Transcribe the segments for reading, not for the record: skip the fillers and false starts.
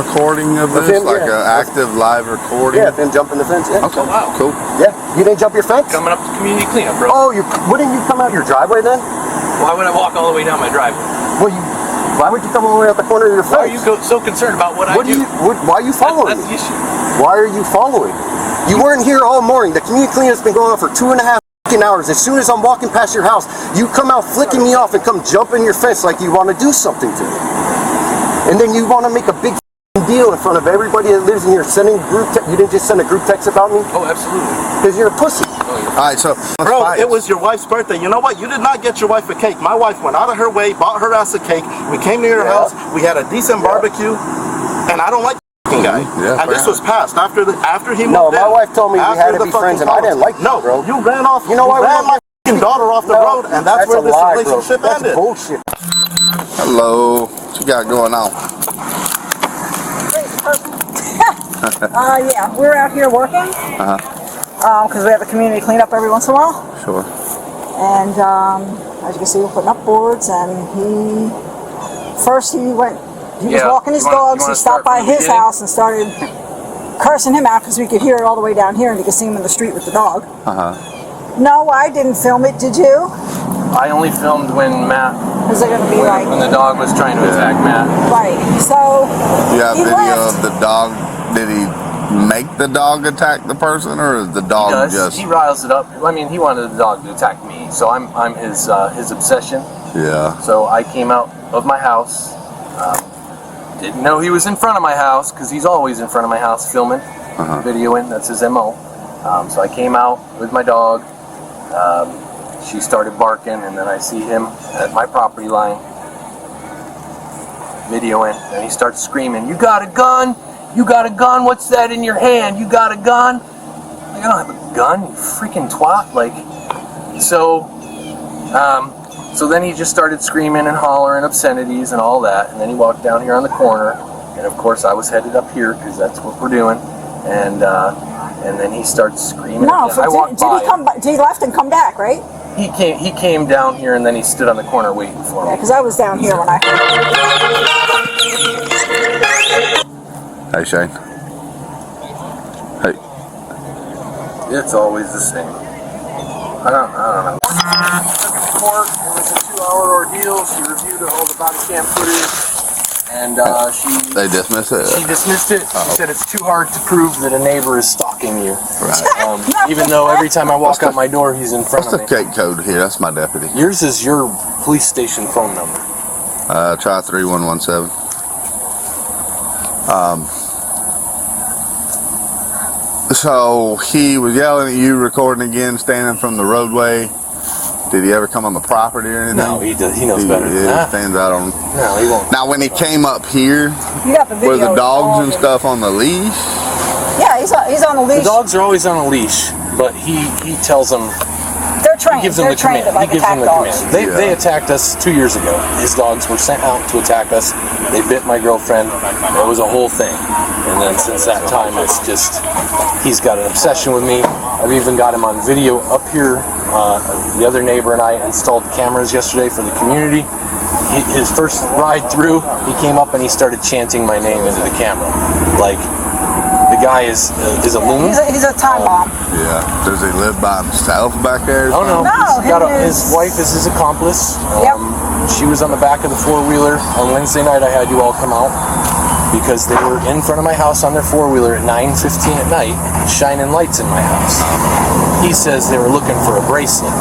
Recording of this, him, like an active live recording. Yeah, him jumping the fence. Yeah. Okay, wow. Cool. Yeah, you didn't jump your fence? Coming up to community cleanup, bro. Oh, wouldn't you come out your driveway then? Why would I walk all the way down my driveway? Well, why would you come all the way out the corner of your fence? Why are you so concerned about what I do? Why are you following? That's the issue. Why are you following? You weren't here all morning. The community cleanup's been going on for 2.5 hours. As soon as I'm walking past your house, you come out flicking me off and come jump in your fence like you want to do something to me. And then you want to make a big deal in front of everybody that lives in here. Sending you didn't just send a group text about me? Oh, absolutely. Because you're a pussy. Alright, so bro, it was your wife's birthday. You know what? You did not get your wife a cake. My wife went out of her way, bought her ass a cake. We came to your house. We had a decent barbecue, and I don't like the guy. Yeah, and this was passed after he moved No, in. my wife told me we had to be friends, and I didn't like No, bro. You ran off. You know why? Ran my daughter off the road, and that's where this relationship ended. That's bullshit. hello. What you got going on? Yeah, we're out here working because we have a community cleanup every once in a while. Sure. And as you can see, we're putting up boards. And he was walking his dogs. He stopped by his house and started cursing him out because we could hear it all the way down here, and you could see him in the street with the dog. No, I didn't film it. Did you? I only filmed when Was it going to be like when the dog was trying to attack Matt. right? So You have he video left. of the dog. Did he make the dog attack the person, or is the dog He riles it up. I mean, he wanted the dog to attack me, so I'm his obsession. Yeah. So I came out of my house. Didn't know he was in front of my house because he's always in front of my house filming, videoing. That's his MO. So I came out with my dog. She started barking, and then I see him at my property line videoing, and he starts screaming, "You got a gun? You got a gun? What's that in your hand? You got a gun?" Like, I don't have a gun, you freaking twat. Like, so then he just started screaming and hollering obscenities and all that, and then he walked down here on the corner, and of course I was headed up here because that's what we're doing, and then he starts screaming. No, again. so I walked did he by come? He left and come back, right? He came down here, and then he stood on the corner waiting for Yeah, me. because I was down here when I heard it. Hey, Shane. Hey. It's always the same. I don't know. Court. It was a 2-hour ordeal. She reviewed all the body cam footage, and They dismissed it. she dismissed it. She said it's too hard to prove that a neighbor is stalking you. Right. Even though every time I walk out my door, he's in front What's the of me. gate code here? That's my deputy. Yours is your police station phone number. Try 3117. So he was yelling at you, recording again, standing from the roadway. Did he ever come on the property or anything? No, he does. He knows better than He that. stands out on. No, he won't. Now, when he came up here, You got the video. were the dogs and all of it. stuff on the leash? Yeah, he's on the The leash. dogs are always on a leash, but he tells them. They're trained. He gives them They're the trained command. to like He gives them attack the dogs. command. They attacked us 2 years ago. His dogs were sent out to attack us. They bit my girlfriend. It was a whole thing. And then since that time, it's just, he's got an obsession with me. I've even got him on video up here. The other neighbor and I installed cameras yesterday for the community. His first ride through, he came up and he started chanting my name into the camera. Like, the guy is a loon. He's a time bomb. Yeah. Does he live by himself back there? Oh no, No, his wife is his accomplice. Yep. She was on the back of the four-wheeler. On Wednesday night, I had you all come out because they were in front of my house on their four-wheeler at 9:15 at night, shining lights in my house. He says they were looking for a bracelet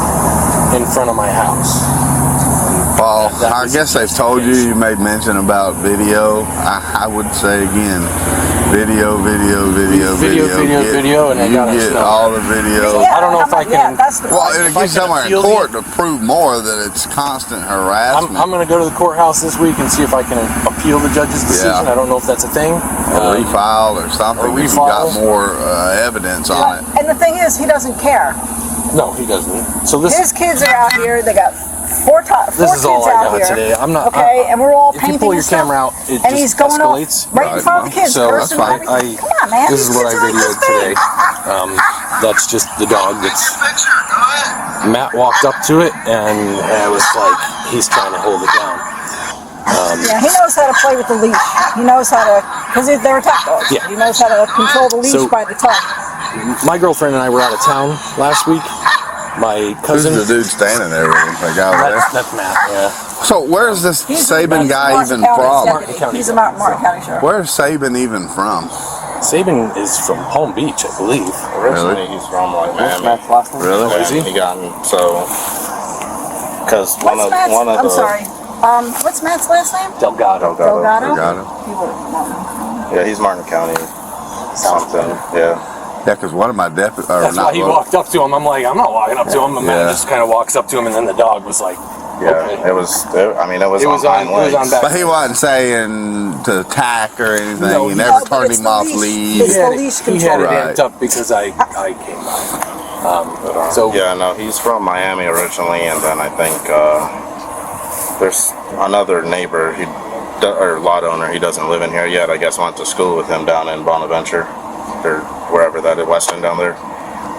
in front of my house. Well, I guess they've told you. You made mention about video. I would say again, video, and I you gotta get know. all the video. Yeah, I don't know if I can- Yeah, that's the Well, point. it gets somewhere in court to prove more that it's constant harassment. I'm going to go to the courthouse this week and see if I can appeal the judge's decision. Yeah. I don't know if that's a thing. Or refile or something. or If you got refile. more evidence on it. And the thing is, he doesn't care. No, he doesn't. So this His kids are out here. They got four this kids is all I out got here. today. I'm not. Okay, and we're all If painting you pull your and stuff, camera out, it and just he's going escalates. off right in front of the kids. So that's cursing fine. and everything. Come on, man. This is what I Kids are videoed like today. That's just the dog. That's Matt walked up to it, and it was like he's trying to hold it down. Yeah, he knows how to play with the leash. He knows how to, because they're attack dogs. Yeah. He knows how to control the leash So- by the tongue. My girlfriend and I were out of town last week. My Who's cousin. the dude standing there with him? The guy over there? That's Matt. Yeah. So where's this He's Saban guy Martin even County from? deputy. County. He's a Martin County sheriff. Where's Saban even from? Saban is from Palm Beach, I believe. Originally, he's from like Miami. Really? Yeah, Is he? he got so because What's Matt's? one of I'm the sorry. What's Matt's last name? Delgado. Delgado. Got him. He would have known. yeah, he's Martin County something. Yeah, Yeah, because one of my deputies, or That's why not he one- walked up to him. I'm like, I'm not walking up to him. The man Yeah. just kind of walks up to him, and then the dog was like, yeah. okay. It was. I mean, it was It on was on. hind It was legs. on back. But he wasn't saying to attack or anything. No, he no, never but turned it's him the off leash. lead. It's He had the leash it, he had it control. amped up because I came by. So Yeah, no, he's from Miami originally, and then I think there's another neighbor, or lot owner. He doesn't live in here yet. I guess went to school with him down in Bonaventure, or wherever that is, Weston down there.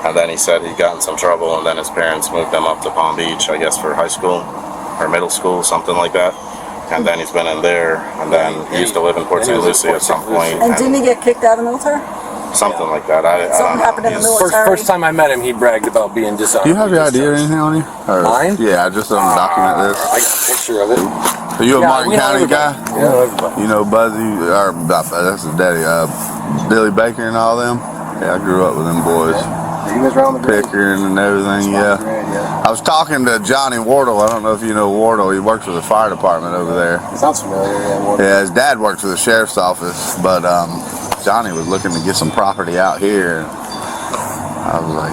And then he said he got in some trouble, and then his parents moved him up to Palm Beach, I guess for high school or middle school, something like that. And then he's been in there, and then he used to live in Port Then St. he was Lucie in at Port some St. Lucie. point. And didn't he get kicked out of the military? Something like that. I don't Something know. happened in the He's- military. first time I met him, he bragged about being dishonorable. Do you have your ID or anything on you? Or, Mine? Yeah, just on document I this. got a picture of it. Are you a Martin we know County guy? everybody. We know everybody. You know Buzzy, or that's his daddy, Billy Baker and all them? Yeah, I grew up with them boys. You guys around the bridge? Pickering and everything, yeah. Yeah. I was talking to Johnny Wardle. I don't know if you know Wardle. He works for the fire department over there. Sounds familiar. Yeah. Yeah, his dad works for the sheriff's office, but Johnny was looking to get some property out here. And I was like,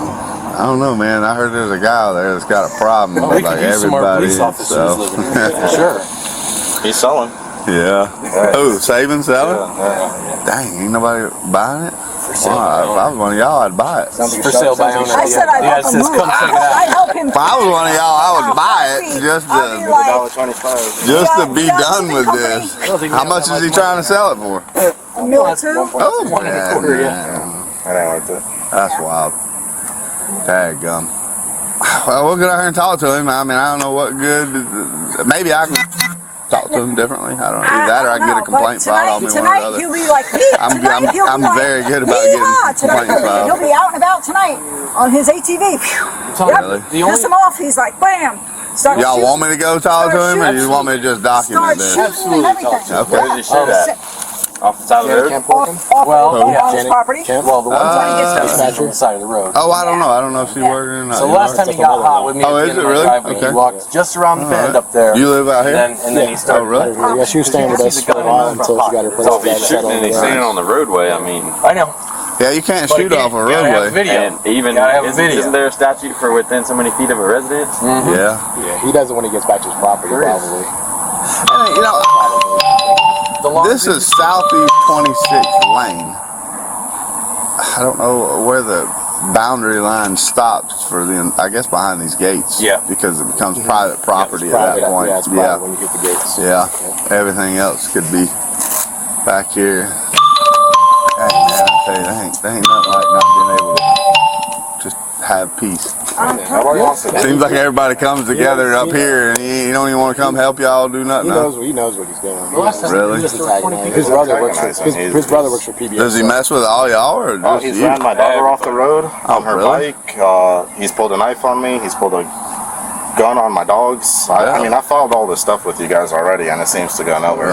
I don't know, man. I heard there's a guy out there that's got a problem. Well, we like could use some more everybody. police officers So. living here, for sure. He's selling. Yeah. Oh, saving, selling? Yeah. Dang, ain't nobody buying it? For sale Well, by if I owner. was one of y'all, I'd buy it. For sale by owner. I said I'd Yeah, help it him says move. come check it out. I'd help him. If I was one of y'all, I would buy it just I'd be to like, $1.25. just to Yeah, be yeah, done with company. this. I don't think How we much have is that he much trying to sell it for? a mill or two. Oh, One and a quarter, yeah. man. That ain't worth it. That's wild. Daggum. Well, we'll get out here and talk to him. I mean, I don't know what good. Maybe I can talk to him differently. I don't know. Either that or I can get a complaint filed on me, one or the Tonight other. he'll be like, I'm very good about getting complaints filed. He'll be out and about tonight on his ATV. Really? The Piss him off. He's like, bam. Start Y'all shooting. want me to go talk to him, or you want me to just document Start this? shooting and everything. Okay. Where does he shoot at? Off the side of the road? Off Well, of his yeah. property. Well, the one time he Uh, gets dispatched on the side of the road. Oh, I don't know. I don't know if she working or not. So You last know? time he got hot with me Oh, at is the it end of my really? driveway, Okay. he walked just around the All bend right. up there. You live out here? And then he started. Oh, really? Yeah, she was staying with us for a while until she got her place So if he's back shooting settled. and he's standing on the roadway, I mean, I know. Yeah, you can't But shoot again, off a you gotta have roadway. video. and even Gotta have a video. isn't there a statute for within so many feet of a residence? Yeah. Yeah, he does it when he gets back to his property, There is. probably. And, you know, The long this is Southeast 26th Lane. I don't know where the boundary line stops for the, I guess behind these gates. Yeah. Because it becomes private property at Private, that point. yeah, it's private when you hit the gates. Yeah. Everything else could be back here. Hey man, I tell you, they ain't nothing like not being able to just have peace. Nobody wants to. Seems like everybody comes together up here and he don't even want to come help y'all do nothing. He huh? knows what he's doing. Really? He's antagonizing. His brother works for his brother works for PBS. Does he mess with all y'all or just Oh, he's you? ran my daughter off the road on her really? bike. He's pulled a knife on me. He's pulled a gun on my dogs. Yeah. I mean, I filed all this stuff with you guys already, and it seems to go nowhere.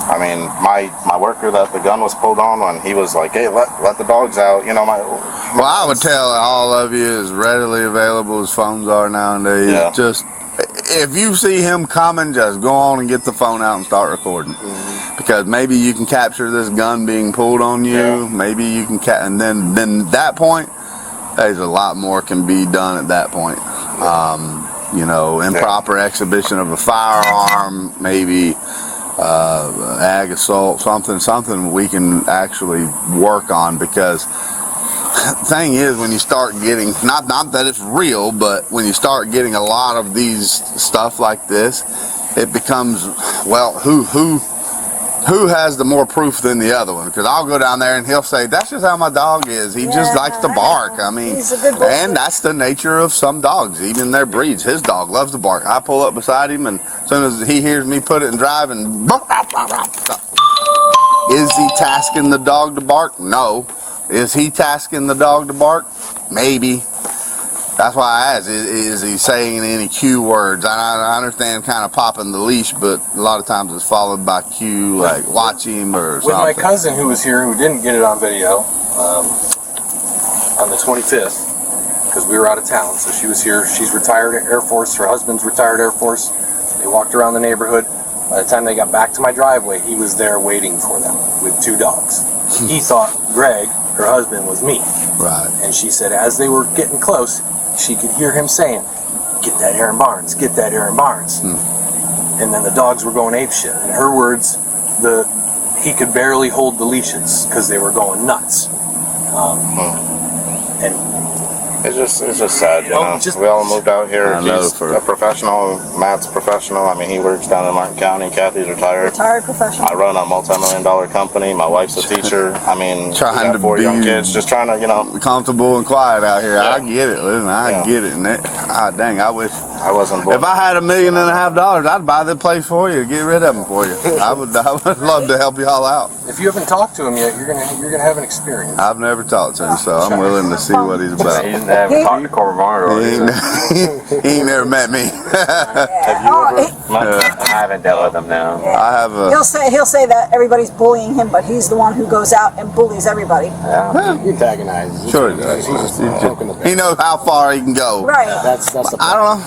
I mean, my worker that the gun was pulled on when he was like, "Hey, let the dogs out," you know. Well, I would tell all of you as readily available as phones are nowadays. Yeah. Just if you see him coming, just go on and get the phone out and start recording. Because maybe you can capture this gun being pulled on you. Yeah. Maybe you can and then that point, there's a lot more can be done at that point. You know, improper exhibition of a firearm, maybe ag assault, something we can actually work on, because thing is, when you start getting, not that it's real, but when you start getting a lot of these stuff like this, it becomes, well, who who has the more proof than the other one? Because I'll go down there and he'll say, that's just how my dog is. He just likes to bark. I mean, He's a good boy. and that's the nature of some dogs, even their breeds. His dog loves to bark. I pull up beside him, and as soon as he hears me put it in drive, and is he tasking the dog to bark? No. Is he tasking the dog to bark? Maybe. That's why I asked, is he saying any cue words? I understand kind of popping the leash, but a lot of times it's followed by cue, like watch him or something. With my cousin who was here, who didn't get it on video, on the 25th, because we were out of town, so she was here. She's retired Air Force. Her husband's retired Air Force. They walked around the neighborhood. By the time they got back to my driveway, he was there waiting for them with 2 dogs. He thought Greg, her husband, was me. Right. And she said as they were getting close, she could hear him saying, "Get that Aaron Barnes, get that Aaron Barnes." And then the dogs were going apeshit. In her words, he could barely hold the leashes because they were going nuts. And It's just sad, you know. We all moved out here. I know, He's a professional. Matt's a professional. I mean, he works down in Martin County. Kathy's retired. Retired professional. I run a multi-million-dollar company. My wife's a teacher. I mean, Trying to 4 young be- kids, just trying to, you know. Comfortable and quiet out here. Yeah. I get it. Listen, I get it. And dang, I wish. I wasn't born. If I had $1.5 million, I'd buy the place for you, get rid of them for you. I would love to help you all out. if you haven't talked to him yet, you're gonna have an experience. I've never talked to him, so I'm willing to see what he's about. He didn't have talked to Corbin Barnes. He ain't never met me. Have you ever? I haven't dealt with him now. I have a. He'll say that everybody's bullying him, but he's the one who goes out and bullies everybody. He antagonizes. Sure he does. He knows how far he can go. Right. That's the I don't know.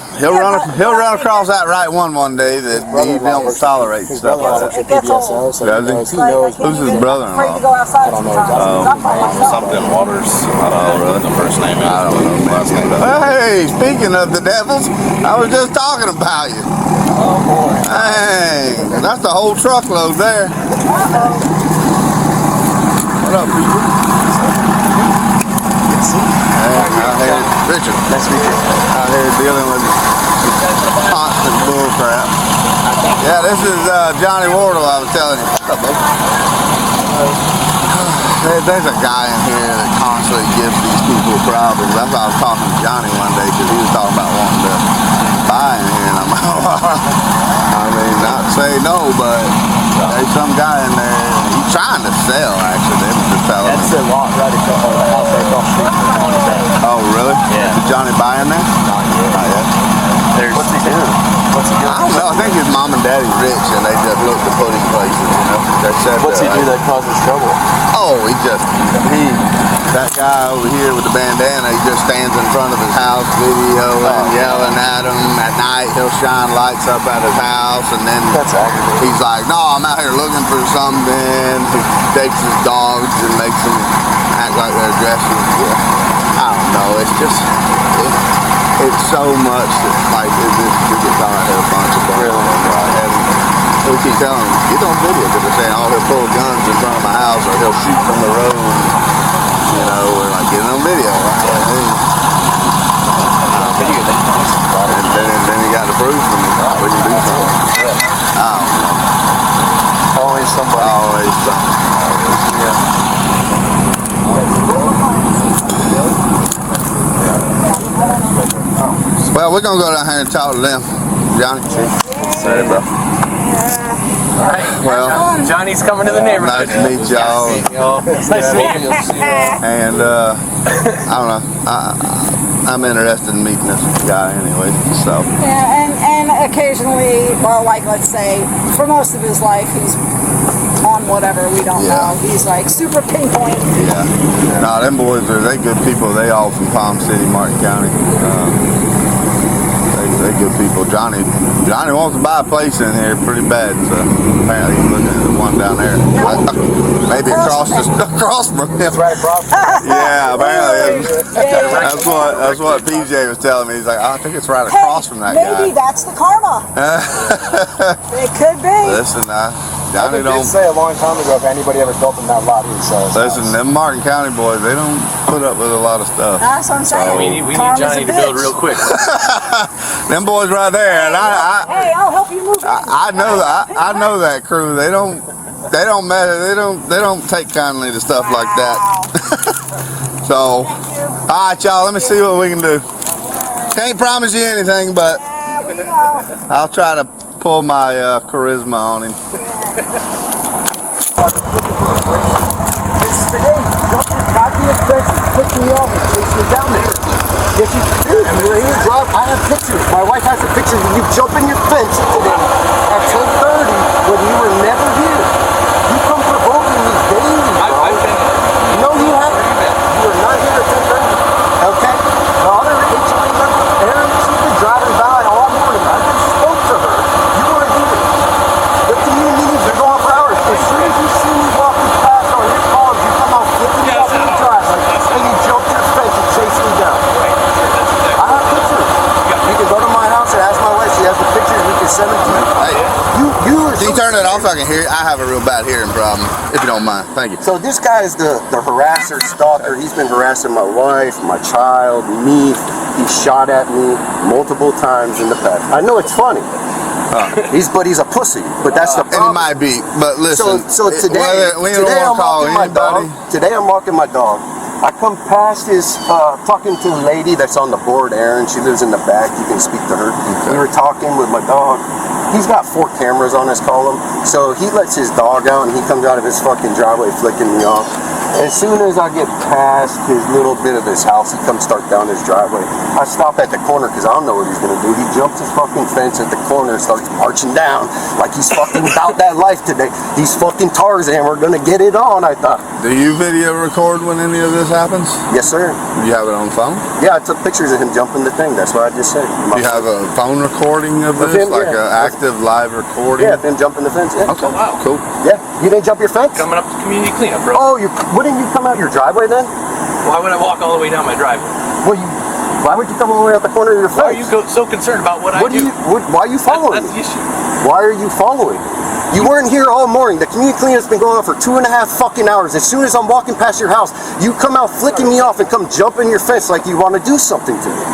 He'll run across that right one day that he don't tolerate stuff like that. It gets old. Does he? He knows. Who's his brother-in-law? Afraid to go outside sometimes. Something Waters. I don't know what the first name is. I don't know. Last name. Hey, speaking of the devils, I was just talking about you. Oh boy. Dang, that's the whole truckload there. What up, people? Out here, Richard. Nice to meet you. Out here dealing with constant bull crap. Yeah, this is Johnny Wardle I was telling you. What's up, baby? There's a guy in here that constantly gives these people problems. That's why I was talking to Johnny one day because he was talking about wanting to buy in here. And I'm like, I mean, not to say no, but there's some guy in there. He's trying to sell, actually. They were just telling That's me. the lot right across the house right across the street from Johnny's house. Oh, really? Yeah. Did Johnny buy in there? Not yet. Not yet. What's he doing? What's he doing? I don't know. I think his mom and daddy's rich, and they just look to put him places. You know, they said. What's he do that causes trouble? Oh, that guy over here with the bandana. He just stands in front of his house, videoing, yelling at him. At night, he'll shine lights up at his house, and then That's aggravating. he's like, "No, I'm out here looking for something." He takes his dogs and makes them act like they're aggressive. Yeah. I don't know. It's just. It's so much that, like, we get talking about a bunch of guns. And we keep telling him, get on video, because they're saying, oh, he'll pull guns in front of my house, or he'll shoot from the road. You know, we're like, get on video. Right? And then he got the proof, and we can do something. I don't know. Always somebody. Always something. Well, we're going to go down here and talk to them. Johnny. Sorry, bro. Well, Johnny's coming to the neighborhood. nice to meet y'all. Nice to meet you. And I don't know. I'm interested in meeting this guy anyway. So Yeah, and occasionally, well, like let's say, for most of his life, he's on whatever, we don't Yeah. know. He's like super pinpoint. yeah. No, them boys they good people. They all from Palm City, Martin County. They good people. Johnny wants to buy a place in here pretty bad. So apparently he's looking at the one down there. Maybe across from him. Right across. Yeah, apparently. That's what PJ was telling me. He's like, I think it's right across from that Maybe guy. that's the karma. It could be. Listen, Johnny I don't. did say a long time ago if anybody ever built in that lot, he would sell his Listen, house. them Martin County boys, they don't put up with a lot of stuff. That's what I'm saying. We need Karma's Johnny a to build bitch. real quick. Them boys right there, and Hey, I'll help you move. I know that crew. They don't they don't matter. They don't take kindly to stuff like that. So, all right, y'all. Let me see what we can do. Can't promise you anything, but I'll try to pull my charisma on him. Yes, you do. You're in your job. I have pictures. My wife has a picture of you jumping your fence today at 10:30 when you were never here. You come provoking me daily. No, you haven't. You were not here at 10:30. Okay? The other HOA member, Erin, she's been driving by all morning. I just spoke to her. You weren't here. The community meetings are going for hours. As soon as you see me walking past on your cars, you come out flipping me off in the driveway and you jump your fence and chase me down. I have pictures. You can go to my house and ask my wife. She has the pictures. We can send them to you. Can you turn it off so I can hear you? I have a real bad hearing problem, if you don't mind. Thank you. So this guy is the harasser, stalker. He's been harassing my wife, my child, me. He shot at me multiple times in the past. I know it's funny. But he's a pussy. But that's the problem. And he might be, but listen. So today I'm walking my dog. Today I'm walking my dog. I come past this talking to a lady that's on the board, Erin. She lives in the back. You can speak to her. Okay. We were talking with my dog. He's got 4 cameras on his column, so he lets his dog out and he comes out of his fucking driveway flicking me off. As soon as I get past his little bit of his house, he comes start down his driveway. I stop at the corner because I don't know what he's gonna do. He jumps his fucking fence at the corner and starts marching down like he's fucking about that life today. He's fucking Tarzan. We're gonna get it on, I thought. Do you video record when any of this happens? Yes, sir. Do you have it on phone? Yeah, I took pictures of him jumping the thing. That's what I just said. Do you have a phone recording of this? Him, like an active live recording? Yeah, him jumping the fence. Yeah. Okay, wow. Cool. Yeah, you didn't jump your fence? Coming up to community cleanup, bro. Oh, wouldn't you come out your driveway then? Why would I walk all the way down my driveway? Why would you come all the way out the corner of your fence? Why are you so concerned about what I do? Why are you following That's me? the issue. Why are you following? You weren't here all morning. The community cleanup's been going on for 2.5 fucking hours. As soon as I'm walking past your house, you come out flicking me off and come jumping your fence like you want to do something to me.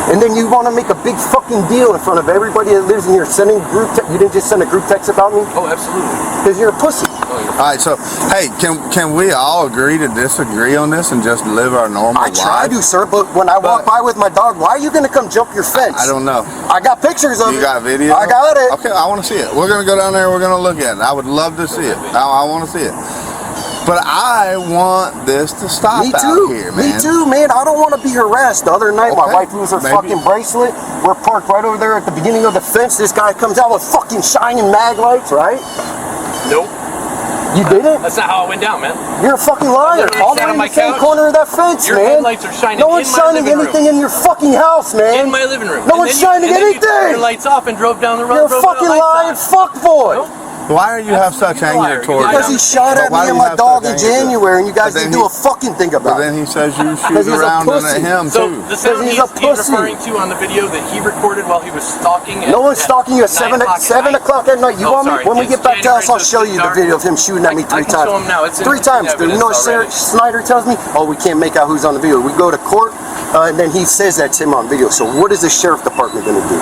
And then you want to make a big fucking deal in front of everybody that lives in here, sending group text. You didn't just send a group text about me? Oh, absolutely. Because you're a pussy. All right, so hey, can we all agree to disagree on this and just live our normal life? I try to, sir, but when I walk by with my dog, why are you going to come jump your fence? I don't know. I got pictures of it. You got video? I got it. Okay, I want to see it. We're going to go down there. We're going to look at it. I would love to see it. I want to see it. But I want this to stop Me too. out here, man. Me too, man. I don't want to be harassed. The other night, my wife loses her fucking bracelet. We're parked right over there at the beginning of the fence. This guy comes out with fucking shining mag lights, right? Nope. You didn't? That's not how it went down, man. You're a fucking liar. All the way in the same corner of that fence, Your man. headlights are shining. No one's in my shining living anything room. in your fucking house, man. In my living room. No one's shining You anything. turned your lights off and drove down the road. You're a fucking lying fuckboy. No? Why are you have such anger towards Because he shot at me and my dog in January, and you guys didn't do a fucking thing about it. But then he says you shoot around at him So too. the sound he's a he's pussy. referring to on the video that he recorded while he was stalking. No one's stalking you at 7 o'clock at night. You want me? When we get back to us, I'll show you the video of him shooting at me 3 times. I can show him now. It's in 3 times, dude. You know what already. Snyder tells me? Oh, we can't make out who's on the video. We go to court, and then he says that's him on video. So what is the sheriff department going to do?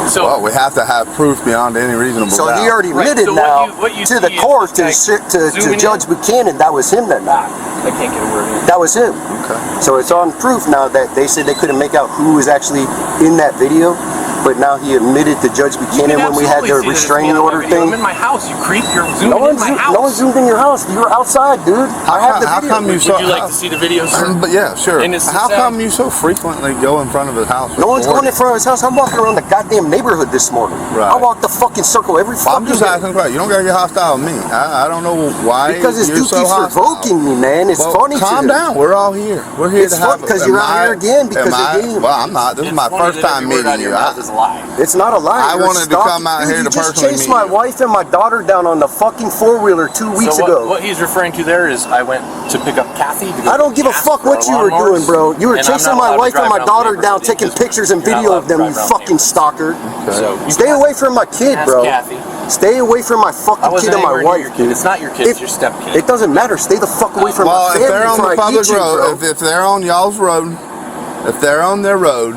So well, we have to have proof beyond any reasonable doubt. So he already admitted now to the court, to Judge Buchanan, that was him that night. I can't get a word in. That was him. Okay. So it's on proof now that they said they couldn't make out who was actually in that video. But now he admitted to Judge Buchanan when we had the restraining order thing. I'm in my house, you creep. You're zooming in my house. No one zoomed in your house. You were outside, dude. I have the video. How come you Would you like to see the video, sir? But yeah, sure. How come you so frequently go in front of his house? No one's going in front of his house. I'm walking around the goddamn neighborhood this morning. Right. I walk the fucking circle every fucking I'm just day. asking a question. You don't gotta get hostile with me. I don't know why. Because this you're dude so keeps hostile. provoking me, man. It's funny. Calm down. We're all here. We're here it's to have. Because you're out here again because of him. Well, I'm not. This is my first time meeting you. It's not a lie. I wanted to come out here to personally meet you. You just chased meet my wife and my daughter down on the fucking 4-wheeler 2 weeks ago. What he's referring to there is I went to pick up Kathy. I don't give a fuck what you were doing, bro. You were chasing my wife and my daughter down, taking pictures and video of them, you fucking stalker. Stay away from my kid, bro. Stay away from my fucking kid and my wife, dude. It's not your kid, it's your step kid. It doesn't matter. Stay the fuck away from my family. Well, if they're on the public road, if they're on y'all's road, if they're on their road,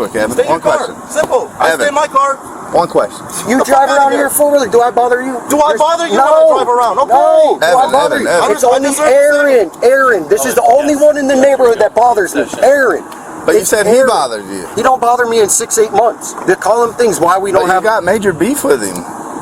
quick, Evan. Stay in One your car. question. Simple. I stay in my car. One question. You drive around here four-wheeler. Do I bother you? Do I bother you no, when I drive around? Okay. No. Do I Evan, bother Evan, you? Evan. It's only Aaron. This is the only one in the neighborhood that bothers me. Aaron. But you It's said he Aaron. bothered you. He don't bother me in 6-8 months. They call him things why we But don't you have. got major beef with him.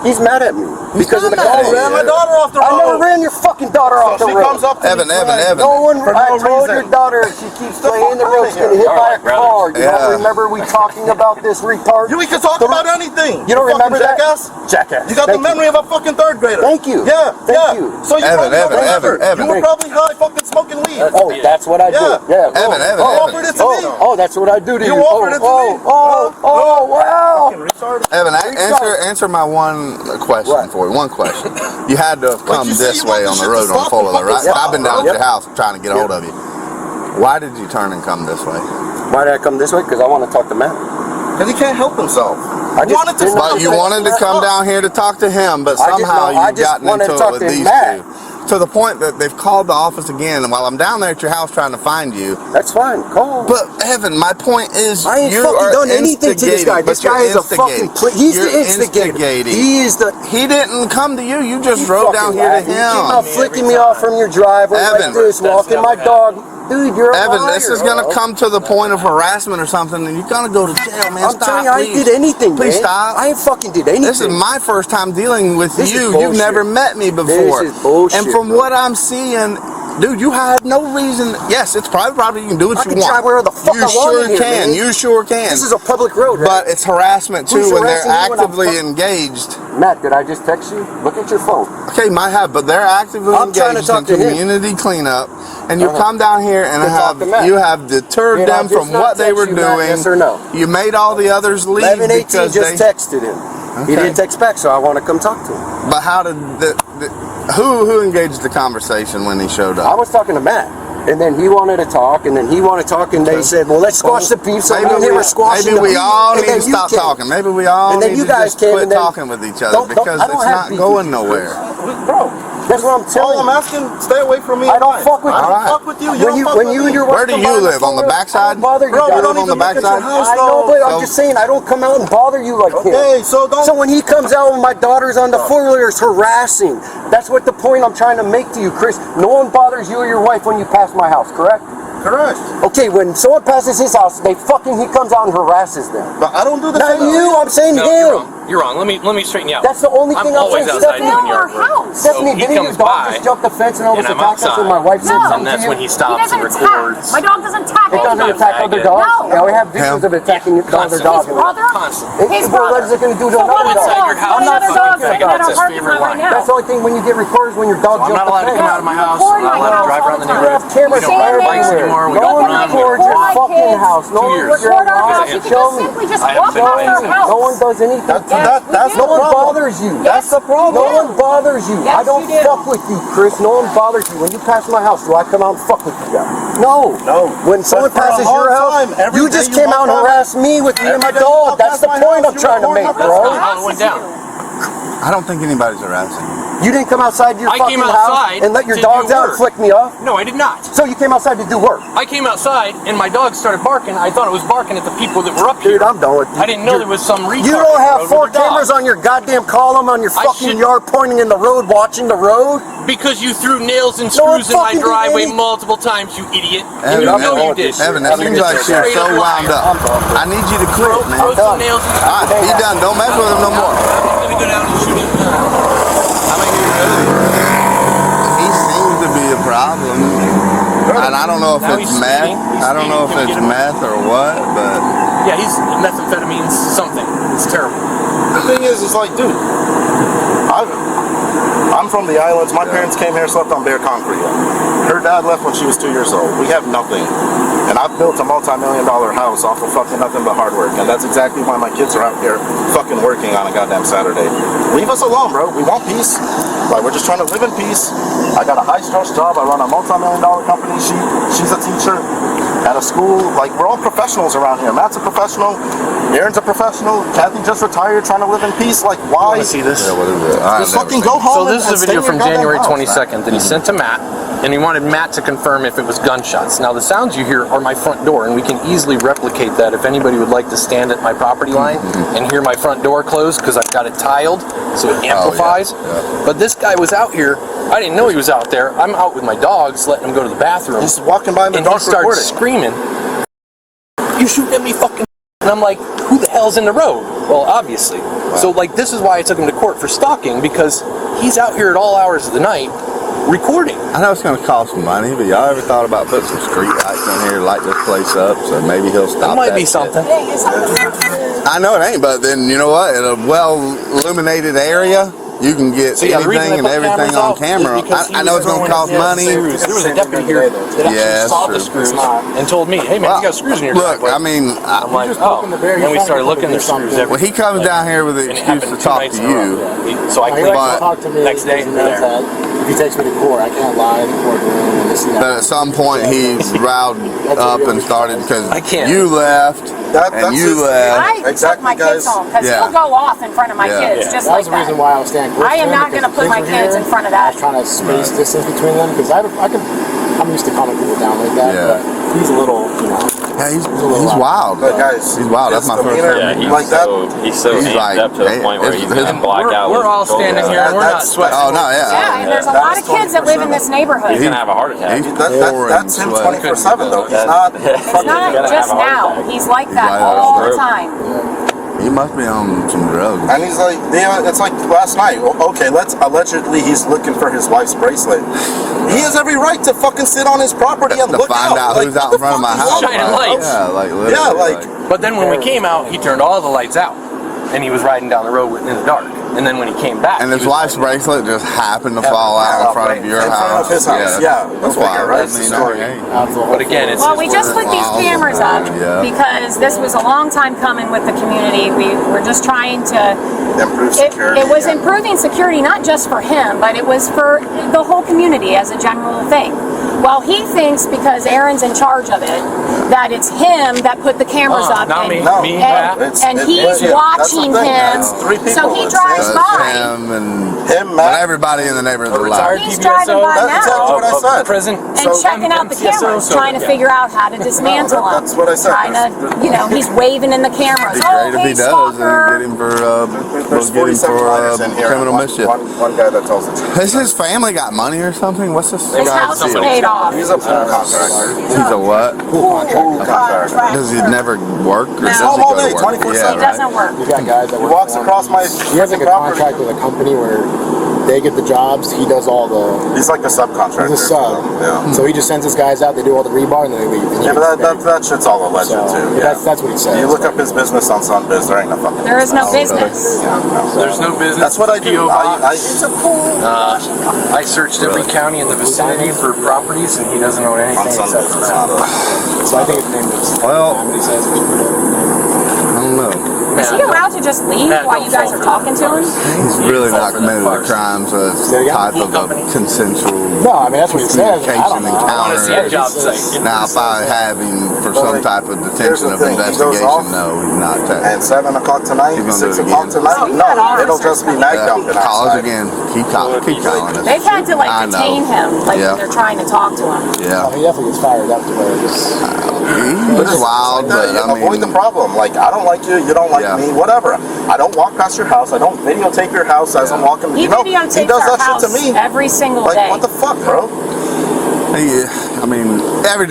He's mad at me. Because of the not mad at call. you. Ran my daughter off the road. I never ran your fucking daughter off the She road. comes up to Evan, me Evan, crying. Evan. No one. For I no told reason. your daughter if she keeps The playing the fuck road, outta she's gonna hit here. by a car. You Yeah. don't remember we talking about this retard? We can talk about anything. You don't fucking remember that? jackass? Jackass. You got the memory of a fucking third grader. Thank you. Yeah, Thank yeah. you. So you Evan, probably Evan, don't remember. Evan, You were Evan. probably high fucking smoking weed. Oh, that's what I do. Yeah. Yeah. Evan, Evan, Oh, Evan. offered it to me. Oh, that's what I do to you. You offered it to me. Oh, wow. Fucking retard. Evan, answer my one question What? for you. One question. You had to have come you this see, you way want on this the shit road to on stop Fuller, and right? fucking I've been down stop. at your house trying to get a hold of you. Why did you turn and come this way? Why did I come this way? Because I want to talk to Matt. Because he can't help himself. I just wanted to didn't stop But you him. wanted to come down here to talk to him, but I just- somehow no, I you've just gotten wanted into to it talk with to these Matt. two. To the point that they've called the office again, and while I'm down there at your house trying to find you. That's fine. Call. But Evan, my point is, I ain't you fucking are done anything to this guy. instigating, This but guy you're is a fucking. He's You're the instigator. instigating. He is the. He didn't come to you. You just He drove down fucking here to lied. He came out him. flicking me off from your driveway Evan. like this, That's walking my never dog. Dude, you're a Evan, liar. this is gonna come to the point of harassment or something, and you're gonna go to jail, man. I'm Stop, telling you, I please. ain't did anything, Please man. stop. I ain't fucking did anything. This is my first time dealing with This is you. You've bullshit. never met me before. This is bullshit, And from bro. what I'm seeing, dude, you had no reason. Yes, it's private property. You can do what I you can want. drive wherever the fuck you I want sure in here, can. man. You sure can. This is a public road, right? But it's harassment Who's too when they're harassing you when I'm actively fuck- engaged. Matt, did I just text you? Look at your phone. Okay, might have, but they're actively I'm trying to engaged talk in to him. community cleanup, and you Uh-huh. come down here and To talk to Matt. you have deterred Did I them just from not what they text were you, Matt? doing. Yes or no? You made all the others leave 1118 because just they. texted him. He Okay. didn't text back, so I want to come talk to him. But how did who engaged the conversation when he showed I up? was talking to Matt, and then he wanted to talk, and then he wanted to talk, and they said, "Well, let's squash the beef." So me and him were squashing maybe the we beef, all and need then to you stop came. talking. Maybe we all And then need you to guys just came, quit and then- talking with each other Don't- because I don't it's have not beef going with you, nowhere. Bro, That's what I'm telling all I'm you. asking, stay away from me. I don't fuck with I you. don't Alright. fuck with you. When don't you fuck when with you me. and your Where wife do come you by live? On the phone, backside? I don't bother you. Bro, we guys. don't on the even look at your backside? house, I know, though. but I'm So- just saying I don't come out and bother you like Okay, this. so don't. So when he comes out with my daughter's on the four-wheeler, it's harassing. That's what the point I'm trying to make to you, Chris. No one bothers you or your wife when you pass my house, correct? Correct. Okay, when someone passes his house, he comes out and harasses them. But I don't do the Not same. you, I'm saying No, him. you're wrong. You're wrong. Let me straighten you out. That's the only thing I'm always saying. outside Stephanie, doing yard work. Stephanie, So he didn't your comes dog by, just jump the fence and almost and I'm attack us when my outside. wife said No. something And that's to when you? he stops and doesn't records. attack. My dog doesn't attack It doesn't anyone. attack other dogs? No. Yeah, we have videos of it attacking other Constantly. dogs. His brother? Constantly. His Well, what brother. is it going to do to So another what inside dog? your house, I'm not another talking dog's about looking at that. our That's his favorite parking lot right line. now. That's the only thing when you get recorded when your dog I'm jumps not the allowed to fence. come out of my house. Recording I'm not allowed to drive around the You neighborhood. have cameras We don't ride bikes everywhere. anymore. We No don't one run. records your Why fucking kids? house. No 2 one years. records your Record our house. house. You can Show just me. simply just I walk haven't been around paying our attention. house. No one does anything. That's No no one problem. bothers you. That's the problem. No one bothers you. Yes, I don't you do. fuck with you, Chris. No one bothers you. When you pass my house, do I come out and fuck with you guys? No. No. When someone But for a passes long your house, time, every you day just you came walk out and by- harassed me with me and my Every day you dog. walk That's past the my point house, I'm trying to you're make, recording bro. my house. How it went down. I don't think anybody's harassing you. You didn't come outside your I fucking came house outside and let your to dogs do out and work. flick me off. No, I did not. So you came outside to do work. I came outside and my dog started barking. I thought it was barking at the people that were up here. Dude, I'm done with you. I didn't know there was some retard. You don't on the have road 4 with a dog. cameras on your goddamn column on your I fucking should- yard pointing in the road, watching the road. Because you threw nails and No one screws in my fucking did driveway any- multiple times, you idiot. Evan, And you I'm know done you with did. this Evan, shit. it seems like you're Straight so up wound liar. up. I need you to quit, man. Throw some nails and All right, he done. Don't mess with him no more. I'm gonna go down and shoot him. How many years he seems to be a problem. And I don't know if Now it's he's meth. speeding. He's I don't know if speeding. it's Can we get meth or what, but Yeah, he's methamphetamines, something. It's terrible. The thing is like, dude, I'm from the islands. My parents came here, slept on bare concrete. Her dad left when she was 2 years old. We have nothing. And I've built a multi-million-dollar house off of fucking nothing but hard work. And that's exactly why my kids are out here fucking working on a goddamn Saturday. Leave us alone, bro. We want peace. Like, we're just trying to live in peace. I got a high-stress job. I run a multi-million-dollar company. She's a teacher at a school. Like, we're all professionals around here. Matt's a professional. Aaron's a professional. Kathy just retired, trying to live in peace. Like, why? See this? yeah, what is it? I've Just never fucking seen go it. home. So this and is a stay video in from your goddamn January house. 22nd that he sent to Matt, and he wanted Matt to confirm if it was gunshots. Now the sounds you hear are my front door, and we can easily replicate that if anybody would like to stand at my property line and hear my front door close because I've got it tiled so it amplifies. yeah. But this guy was out here. I didn't know he was out there. I'm out with my dogs, letting him go to the bathroom, He's walking by in the and he dark starts recording. screaming, "You shooting at me, fucking And I'm like, who the hell's in the road? Well, obviously. So, like, this is why I took him to court for stalking, because he's out here at all hours of the night recording. I know it's going to cost money, but y'all ever thought about putting some street lights in here, light this place up, so maybe he'll stop That might be shit? something. I know it ain't, but then you know what? In a well-illuminated area, you can get So, yeah, the reason anything and they put everything cameras on out camera. is because I know it's going to cost money. There was a deputy here that actually Yeah, saw the that's screws true. and told me, hey man, you got screws in your Look, driveway. I mean, I'm like, oh. And then we started looking, there's screws everywhere. well, he comes down here with the And it excuse happened to 2 talk nights to in a row. you. So I He cleaned likes to But- talk to me. next day, He knows that. If he takes me to court, I can't lie in the courtroom and this and that. But at some point, he riled up and started because I can't. you left That- and that's you his- left. I took Exactly, my kids guys. home because Yeah. he'll go off in front of my Yeah. kids Yeah. just That like was the reason why I was staying close I to am him, not because going to put the my kids were kids in here. front of I that. was trying to space distance between them because I'm used to calming people down like that. Yeah. But he's a little, Yeah, he's wild. But guys, He's wild. That's his my first demeanor, time. Yeah, he's like that. he's so He's amped like, up to the hey, point where it's- he's gonna black out. We're all standing here and we're not That's- sweating. Oh no, Yeah, yeah. and there's a lot of kids that live in this neighborhood. He's gonna have a heart attack. He's pouring That's him sweat. 24/7 though. He's not. It's fucking- not gonna just have a heart now. attack. He's like He's that like all that. the time. He must be on some drugs. And he's like, yeah, it's like last night. Okay, allegedly he's looking for his wife's bracelet. He has every right to fucking sit on his property and To look find out Like, who's what out the in front of my fuck is house. up? Shining lights. Yeah, like literally. Yeah, like- But then when we came out, he turned all the lights out, and he was riding down the road in the dark. And then when he came back, And he his was wife's bracelet just happened to fall out in front of your In house. front of his house, yeah. That's Go why. figure, right? I It's the mean, story. hey. But again, it's Well, we just put these cameras up Yeah. because this was a long time coming with the community. We were just trying to. Improve security. It was yeah. improving security not just for him, but it was for the whole community as a general thing. Well, he thinks because Aaron's in charge of it, that it's him that put the cameras up. not and, me. No, Me, no, yeah. it's- and it- he's yeah, that's the watching thing. him. It's three So people. he It's- drives So by. it's him and Him, but Matt. everybody in the neighborhood A is retired alive. He's PBSO, driving by That's exactly what I now said. prison, and checking out the cameras, trying to figure out how to dismantle them. That's what I said. Trying to, he's waving in the cameras. It'd be Oh, great if hey, he does stalker. and get him for There's 47 riders in here. criminal and mischief. One guy that tells the truth. Has his family got money or something? What's this His guy's house is deal? paid off. He's a pool contractor. He's a what? Pool contractor. Does he never work or does he home all go to day, work? 24/7. Yeah, He right. doesn't work. You got guys that He work walks for him. across my He has like a property. contract with a company where they get the jobs, he does all the. He's like a subcontractor. He's a sub. Yeah. So he just sends his guys out, they do all the rebar, and then they leave. And Yeah, but that shit's all alleged So, too. but Yeah. that's what he says. You look up his business on Sunbiz, there ain't no fucking. There is no business. business. Yeah, no. There's no business. That's what I do. PO box. It's a pool. I searched every county in the vicinity for properties, and he doesn't own On anything except Sunbiz, for it's that. not So I think his name is. Well, He says. I don't know. Is he allowed to just leave Matt, while don't you guys fall are for talking to him? He's really not committed a crime, so it's Say it again? type of a consensual No, I mean that's what he says. I communication don't know. I want to see a encounter. job site. Now, if I have him for Well, some like, type of here's detention the of thing, he goes investigation, off, no, he's not At technically. 7 o'clock tonight, He's gonna 6 do it o'clock again. tonight. Oh, you got No, ours. it'll just be mag dumping Call us outside. again. Keep calling us. They've had to I like know. detain him, like Yeah. they're trying to talk to him. Oh, Yeah, he definitely gets fired up to where it's. he's wild, but I mean, Avoid the problem. Like, I don't like you, you don't like Yeah. me, whatever. I don't walk past your house. I don't videotape your house as I'm walking. He You know, he videotapes does our that house shit to me. every single Like, day. what the fuck, bro? I mean, every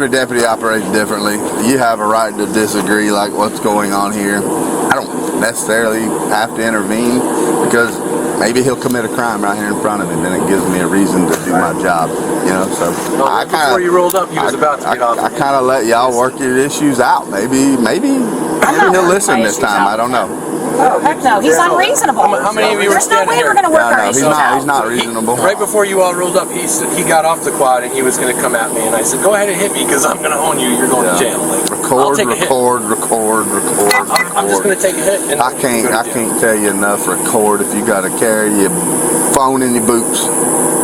deputy operates differently. You have a right to disagree, like what's going on here. I don't necessarily have to intervene because maybe he'll commit a crime right here in front of me. Then it gives me a reason to do my job, So I Before you rolled up, he was about to get off. I kind of let y'all work your issues out. Maybe not he'll working listen my this issues time. out. I don't know. Oh, heck no, he's unreasonable. How many of you were There's no standing way we're here? going to work Yeah, our no, issues he's not. out. He's not reasonable. Right before you all rolled up, he got off the quad and he was going to come at me, and I said, "Go ahead and hit me because I'm going to own you. You're going to jail." Like, I'll Record, take a hit. record. I'm just going to take a hit. And I can't tell you enough. Record if you got to carry your phone in your boots,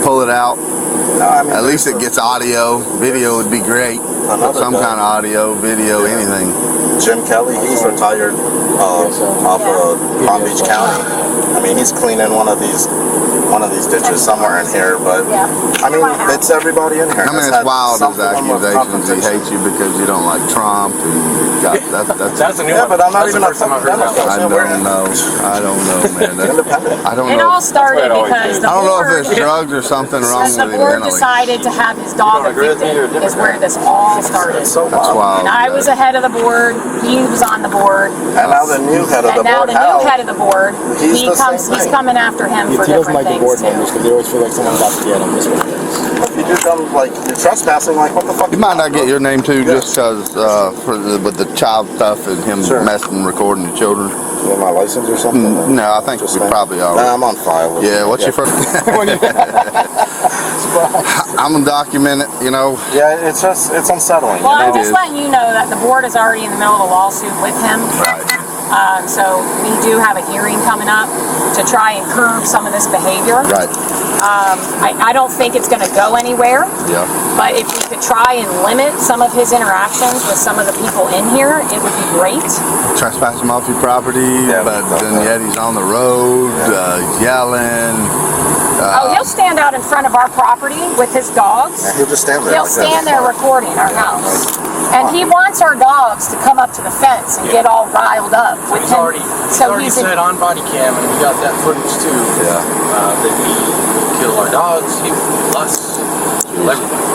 pull it out. No, I mean, At least it gets audio. Video would be great. Some kind of audio, video, anything. Jim Kelly, he's retired off of Palm Beach County. I mean, he's cleaning one of these ditches somewhere in here, but I mean, it's everybody in here. I mean, that's it's had wild some his form of accusations. He confrontation. hates you because you don't like Trump. And That's a new Yeah, one. but I'm not That's even the a first time I've heard fucking that. I don't know, man. Independent. I don't It know. all started because the I don't know if board, there's drugs or something wrong because the with him board mentally. decided to have his dog evicted is where this all all started. It's so That's wild. wild. And I was ahead of the board. He was on the board. And now the new head of the And now board, the new head of the board, He's the same he's thing. coming after him for He doesn't different like the things board too. members because they always feel like someone's out to get them. That's what it is. if you do something like you're trespassing, like what the fuck? You might not get your name too, just because with the child stuff and him Sure. messing, recording the children. You have my license or something? No, I think we probably are. Nah, I'm on file. Yeah, what's your first? I'm gonna document it, you know. Yeah, it's unsettling. Well, I'm It just is. letting you know that the board is already in the middle of a lawsuit with him. Right. So we do have a hearing coming up to try and curb some of this behavior. Right. I don't think it's going to go anywhere, Yeah. but if we could try and limit some of his interactions with some of the people in here, it would be great. Trespassing off your property, Yeah, but that's then right. yet he's on the road, yelling. He'll stand out in front of our property with his dogs. He'll just stand there. He'll like that. stand there recording our house. And he wants our dogs to come up to the fence and get all riled up with He's him. already said on body cam, and we got that footage too. Yeah. That he will kill our dogs, he will kill us, kill everybody.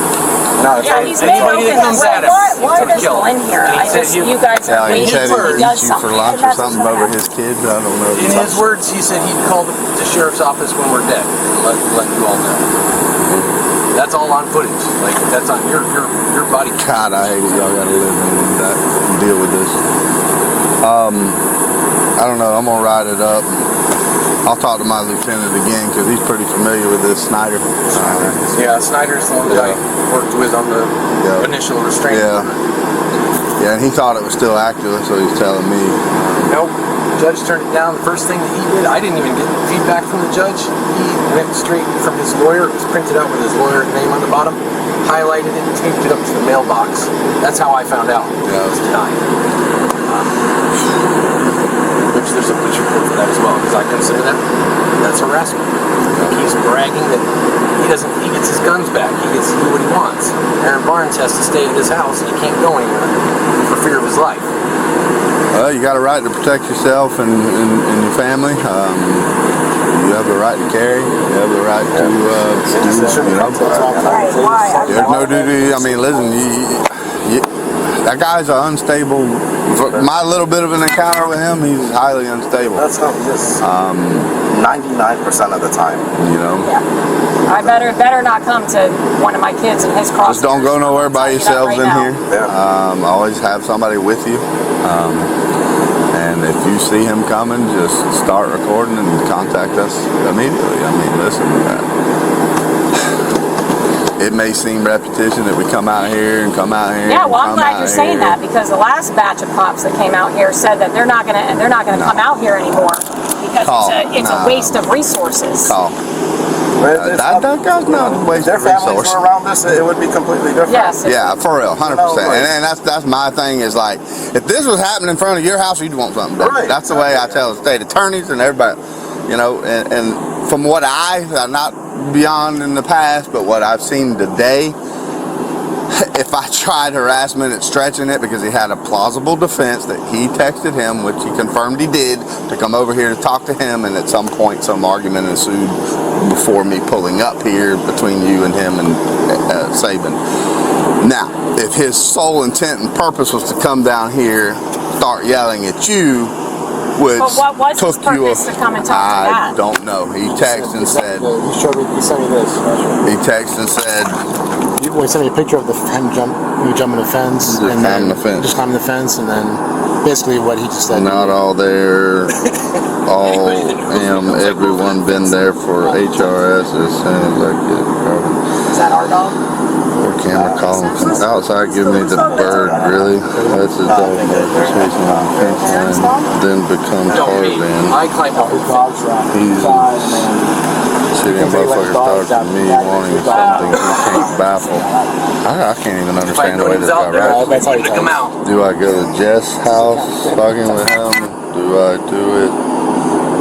No, it's Yeah, like- he's made Anybody that open. comes at him, Why he's does gonna go in here? He I said just, he- you guys Yeah, are he waiting said till he'd he does eat you something. for lunch And or that's something what's over gonna his kids. I don't know. In his words, he said he'd call the sheriff's office when we're dead and let you all know. That's all on footage. Like that's on your body cam. God, I hate it. Y'all gotta live in that, deal with this. I don't know. I'm gonna write it up. I'll talk to my lieutenant again because he's pretty familiar with this Snyder. Yeah, Snyder's the one that I worked with on the Yeah. initial restraint. Yeah. Yeah, and he thought it was still active, so he's telling me. Nope. Judge turned it down. The first thing that he did, I didn't even get feedback from the judge. He went straight from his lawyer. It was printed out with his lawyer's name on the bottom, highlighted it, and taped it up to the mailbox. That's how I found out that it was denied. Which there's a police report for that as well, because I consider that's harassment. He's bragging that he gets his guns back. He gets to do what he wants. Aaron Barnes has to stay at his house and he can't go anywhere for fear of his life. Well, you got a right to protect yourself and your family. You have the right to carry. You have the right to, you know. Right, why? There's no duty. I mean, listen, that guy's unstable. For my little bit of an encounter with him, he's highly unstable. That's how he is. 99% of the time. You know. I better not come to one of my kids and his cross. Just don't go nowhere by yourselves in here. Yeah. Always have somebody with you. And if you see him coming, just start recording and contact us immediately. I mean, listen, it may seem repetition that we come out here and come out here. Yeah, and well, I'm come glad out you're saying here. that because the last batch of cops that came out here said that they're not gonna come out here anymore because it's a waste of resources. Call. That guy's not a waste Their of families resources. were around this, it would be completely different. Yes. Yeah, for real, 100%. No way. And that's my thing is like, if this was happening in front of your house, you'd want something different. Right. That's the way I tell the state attorneys and everybody, you know. And from what I'm not beyond in the past, but what I've seen today, if I tried harassment and stretching it because he had a plausible defense that he texted him, which he confirmed he did, to come over here to talk to him, and at some point some argument ensued before me pulling up here between you and him and Saban. Now, if his sole intent and purpose was to come down here, start yelling at you, which But what was his took you purpose to come and talk to I that? don't know. He texted and said, He sent me this. he texted and said, He sent me a picture of him jumping the fence. Just climbing the fence. Just climbing the fence, and then basically what he just said. not all there, all everyone been there for HRS as soon as I get covered. Is that our dog? Or camera calling from outside, give me the bird, really? That's his dog barking, chasing on the fence line, then becomes Tarzan. I climbed up his dog's He's sitting motherfuckers talking to me, wanting something he can't baffle. I can't even understand the way this guy writes. Come out. Do I go to Jess' house talking with him? Do I do it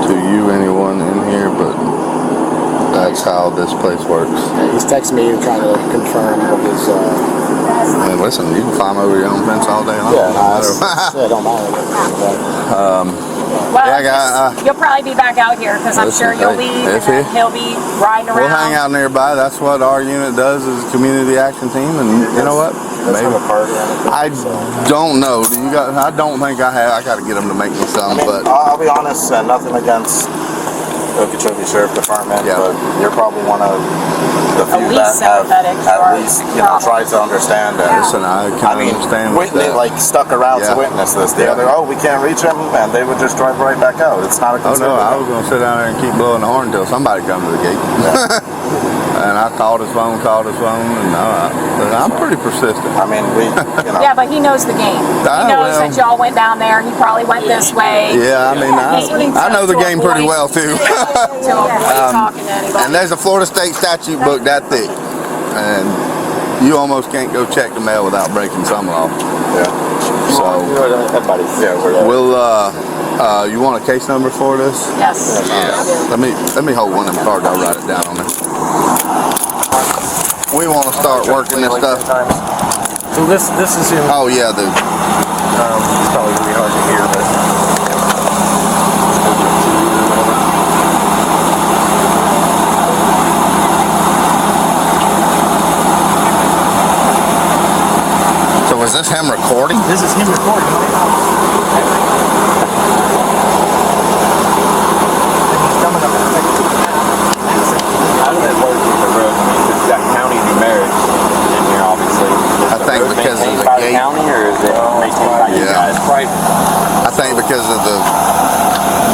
to you, anyone in here? But that's how this place works. He's texting me trying to confirm what his. And listen, you can climb over your own fence all day long. Yeah, it don't matter. Well, Yeah, you'll probably be back out here because I'm sure you'll be. If And he'll be riding around. we'll hang out nearby. That's what our unit does as a community action team. And you know what? Maybe. I don't know. Do you got? I don't think I have. I got to get them to make me some. But I'll be honest, nothing against Okeechobee Sheriff Department, but you're probably one of the few least that have sympathetic to at our least tried to understand it. listen, I can understand. Whitney stuck around to witness this. The other, we can't reach him, and they would just drive right back out. It's not a concern. Oh no, I was gonna sit down there and keep blowing the horn until somebody comes to the gate. And I called his phone, and I'm pretty persistent. I mean, Yeah, but he knows the game. He knows that y'all went down there. He probably went this way. Yeah, I mean, I know the game pretty well too. To avoid talking to anybody. And there's a Florida State statute book that thick, and you almost can't go check the mail without breaking some law. Yeah. So we'll you want a case number for this? Yes. Let me hold one of them cards. I'll write it down on there. We want to start working this stuff. So this is in. Oh yeah, the It's probably gonna be hard to hear, but. So was this him recording? This is him recording. How does that work with the road? I mean, it's got county numerics in here, obviously. I think road because of maintained the by gate. the county, or is it maintained by you guys? Private. I think because of the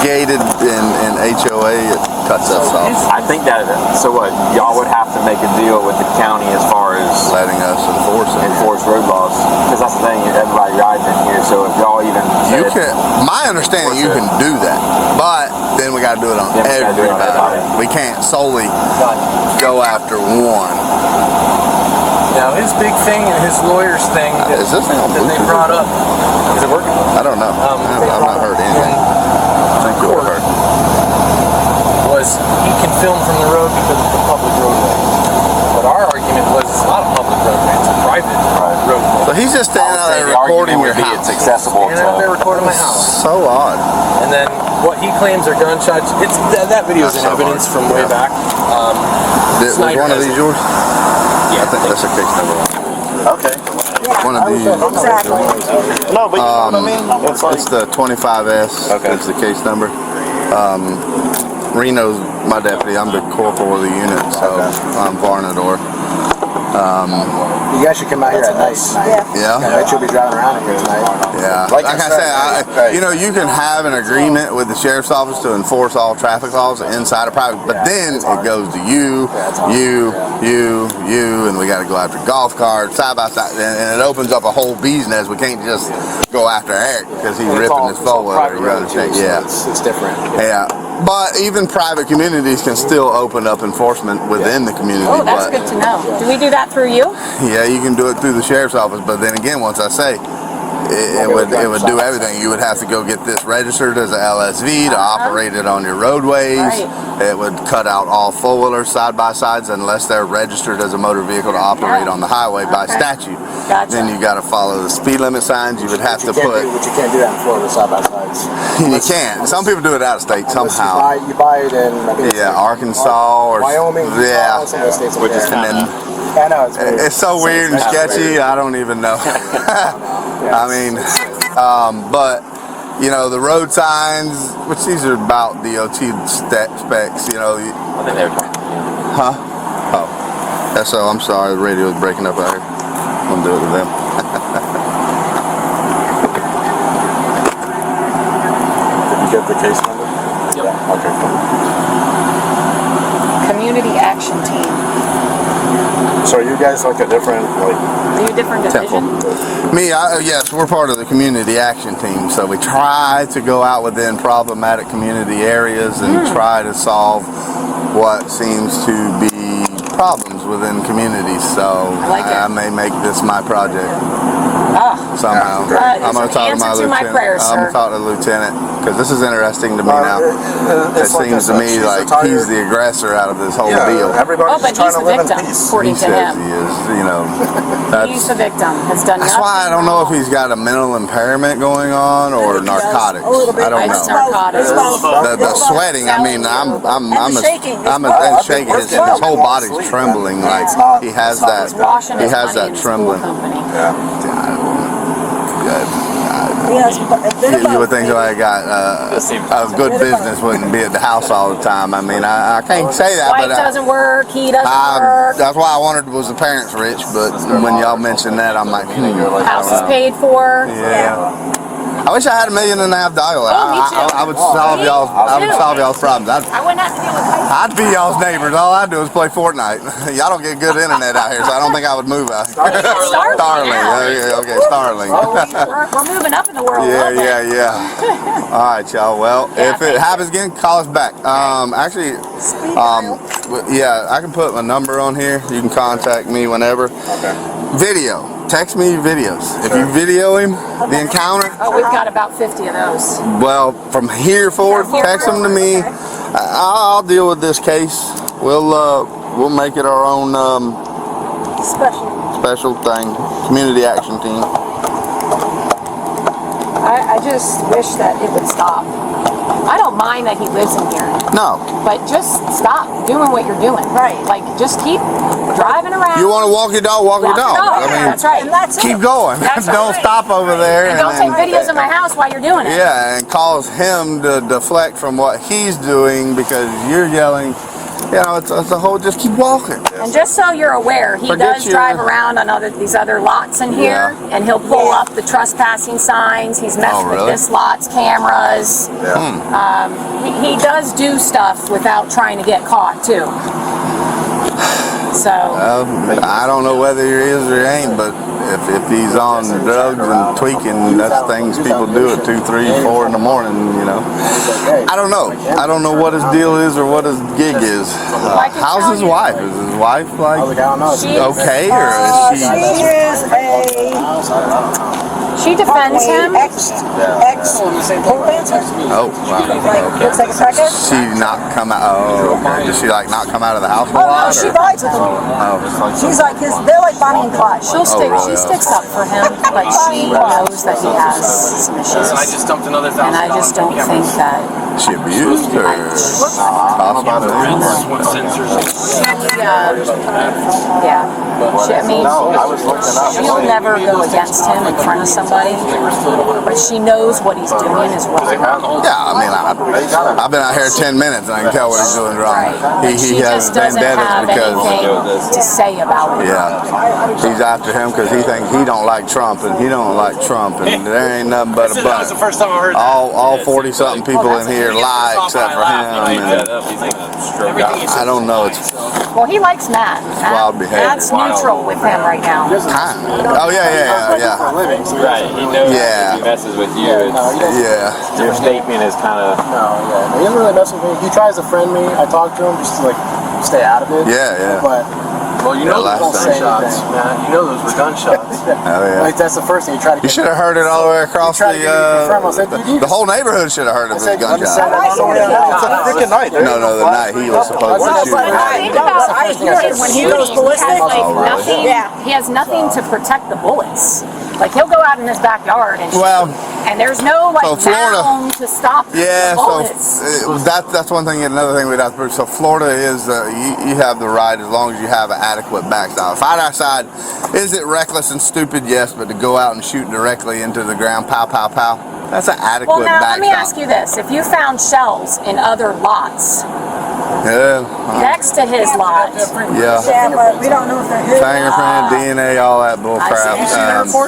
gated and HOA, it cuts us off, I think that, so what, y'all would have to make a deal with the county as far as letting us enforce road laws? Because that's the thing, everybody rides in here, so if y'all even You said, can. My understanding, you can do that, but then we got to do it on Then we gotta do it on everybody. everybody. We can't solely go after one. Now his big thing and his lawyer's thing that, Is this thing on that they Bluetooth? brought up. Is it working? I don't know. I've not heard anything. I think you'll heard. Was he can film from the road because it's a public roadway. But our argument was it's not a public roadway, it's a private roadway. So he's just standing out there the recording argument your would be house. it's accessible And out there to, recording my house. So odd. And then what he claims are gunshots. It's that video is in That's so evidence hard. from way Yeah. back. Was Snyder one of has these it. yours? Yeah, I think that's a case number one. Okay. One of these. Exactly. No, but you know what I mean? It's like, It's the 25S. Okay. It's the case number. Reno's my deputy. I'm the corporal of the unit, so I'm Varnador. You guys should come out here at night. Yeah. Yeah. I bet you'll be driving around here tonight. Yeah. Like Like I I said, said, you know, you can have an agreement with the sheriff's office to enforce all traffic laws inside of private, but then it goes to you, and we got to go after golf carts side by side, and it opens up a whole bee's nest. We can't just go after Eric because he's ripping his four-wheeler. You got to check. Yeah. It's different. Yeah. But even private communities can still open up enforcement within the community. Oh, that's but good to know. Do we do that through you? yeah, you can do it through the sheriff's office. But then again, once I say it would do everything. You would have to go get this registered as a LSV to operate it on your roadways. Right. It would cut out all four-wheelers, side-by-sides, unless they're registered as a motor vehicle to operate on the highway by statute. Gotcha. Then you got to follow the speed limit signs. You would have to But put. you can't do that in Florida side by sides. You can't. Some people do it out of state somehow. You buy it in I think it's Yeah, Arkansas or Wyoming. Yeah. Some of those states which is And then I know it's weird. it's so weird and sketchy. I don't even know. I mean, but you know the road signs, which these are about DOT specs. You know, I think they were talking. huh? Oh, that's so. I'm sorry, the radio's breaking up out here. I'm gonna do it with them. did you get the case number? Yeah. Okay, cool. Community action team. So are you guys like a different, Are you a different division? Me, yes, we're part of the community action team, so we try to go out within problematic community areas and try to solve what seems to be problems within communities. So like it. I may make this my project. somehow. I'm going to talk to my answer to my lieutenant. prayers, I'm going sir. to talk to the lieutenant because this is interesting to me now. It It's like I seems to said, me she's like retired. he's the aggressor out of this whole Yeah, deal. everybody's Oh, but trying he's to the live in victim, peace. according He to says him. he is, you know. He's the victim. Has done That's nothing why I don't know if wrong. he's got a mental impairment going on or narcotics. A little bit. I don't It's know. narcotics. The sweating. I mean, I'm And the shaking. and shaking. His whole body's trembling. Like he has that. He's washing He his has money that in his trembling. pool company. You would think that I got a good business wouldn't be at the house all the time. I mean, I can't say that, Wife but doesn't work. He doesn't work. that's why I wondered was the parents rich. But when y'all mentioned that, I'm like, House is paid for. yeah. I wish I had $1.5 million. Oh, me too. I would solve y'all's. I would solve y'all's problems. I wouldn't have to deal with Tyson. I'd be y'all's neighbors. All I do is play Fortnite. Y'all don't get good internet out here, so I don't think I would move out. Starling. Okay, Starling. We're moving up in the world. Yeah, a little bit. yeah. All right, y'all. Well, Yeah, if it happens again, call us back. Actually, yeah, I can put my number on here. You can contact me whenever. Okay. Video. Text me videos. If you video him, the encounter, Oh, we've got about 50 of those. well, from here forward, text them to me. I'll deal with this case. We'll make it our own special thing. Community action team. I just wish that it would stop. I don't mind that he lives in here, No. but just stop doing what you're doing. Right. Like, just keep driving around. You want to walk your dog, walk your dog. I mean, that's right. And that's keep going. That's Don't right. stop over there. And don't take videos of my house while you're doing it. Yeah, and cause him to deflect from what he's doing because you're yelling. You know, it's a whole. Just keep walking. And just so you're aware, he Forget does your- drive around on these other lots in here, Yeah. and he'll pull up the trespassing signs. He's messed Oh, really? with this lot's cameras. He does do stuff without trying to get caught too. So I don't know whether he is or he ain't, but if he's on drugs and tweaking, that's things people do at 2, 3, 4 in the morning. You know, I don't know. I don't know what his deal is or what his gig is. How's his wife? Is his wife like okay, or is she? She is a she defends him. ex pole dancer. Oh, wow. Like, looks like a crackhead. She not come out. Oh, okay. Does she like not come out of the house a Oh no, lot? she or- rides with him. Oh, She's like his. They're like Bonnie and Clyde. She'll stick. really? She sticks up for him, but she knows that he has some issues. I just dumped another $1,000. And I just don't think that. she abused or possibly? Yeah. I mean, she'll never go against him in front of somebody, but she knows what he's doing is wrong. Yeah, I mean, I've been out here 10 minutes and I can tell what he's doing wrong. But He she has just doesn't vendettas have because, anything to say about it. yeah, he's after him because he thinks he don't like Trump and he don't like Trump and there ain't nothing but a That was the butt. first time I heard that. All 40-something people in here lie except for him. And I don't know. It's Well, he likes Matt. Wild behavior. Matt's neutral with him right now. kind. Oh yeah. Right. He knows Yeah. if he messes with you, it's, Yeah. your statement is kind of. He doesn't really mess with me. He tries to friend me. I talk to him just to like stay out of it. Yeah. But Well, you know Yeah, those last were thing. gunshots, man. You know those were gunshots. Oh yeah. like that's the first thing you try to. You Get should have heard it all the way across Tried to get me to confirm. I said, the whole neighborhood should have heard of his said, gunshot. It's a freaking night. No, the night he was supposed to shoot. Think about I hear it when he goes ballistic. Nothing. Yeah. He has nothing to protect the bullets. Like he'll go out in his backyard and shoot, Well, and there's no like so Florida- mound to stop yeah, the bullets. so that's one thing. Another thing we'd have to prove. So Florida is you have the right as long as you have an adequate backstop. Fight outside, is it reckless and stupid? Yes, but to go out and shoot directly into the ground, pow, pow, pow, that's an adequate Well, now backstop. let me ask you this: if you found shells in other lots Yeah, next to his lot, yeah. Yeah, but we don't know if they're his. Fingerprint, DNA, all that bull I crap.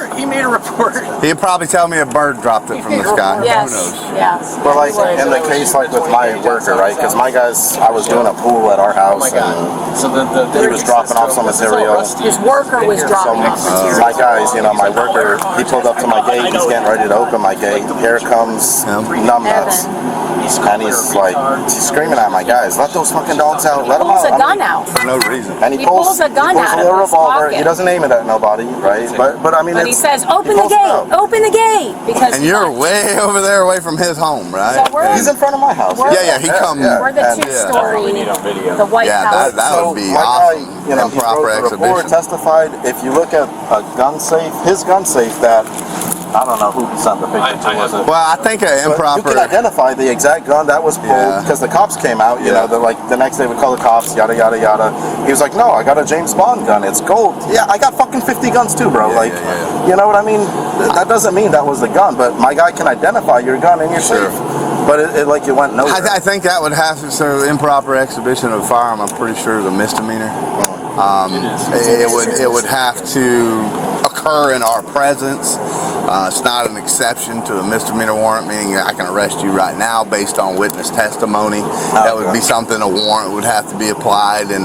see. He made a report. He'd probably tell me a bird dropped it from the sky. yes, Who knows? yes. But like in the case like with my worker, right? Because my guys, I was doing a pool at our house and So he was dropping off some material. His worker was So dropping off material. my guys, you know, my worker, he pulled up to my gate. He's getting ready to open my gate. Here comes numbnuts. And he's like, he's screaming at my guys, let let those fucking dogs out. Let them Pulls out. a gun out. For no reason. And He pulls a gun out a of his revolver. pocket. He doesn't aim it at nobody, right? But I mean, But he says, "Open the pulls it gate! out. Open the gate!" Because And he you're wants- way over there away from his home, right? So we're- He's in front of my house. We're- Yeah, he come. We're the And- two-story, we need on video. the White Yeah, House. that would be my awesome. guy, you know, he Improper wrote the report, exhibition. testified. If you look at a gun safe, his gun safe that, I don't know who he sent the picture to, was it? Well, I think an But you improper. can identify the exact gun that was pulled Yeah. because the cops came out. You Yeah. know, they're like the next day we call the cops, yada yada yada. He was like, "No, I got a James Bond gun. It's gold." Yeah, I got fucking 50 guns too, bro. Yeah, like, yeah. you know what I mean? That doesn't mean that was the gun, but my guy can identify your gun in your Sure. safe. But it like it went nowhere. I think that would have to. So improper exhibition of a firearm, I'm pretty sure is a misdemeanor. It would have to occur in our presence. It's not an exception to a misdemeanor warrant, meaning I can arrest you right now based on witness testimony. That would be something a warrant would have to be applied, and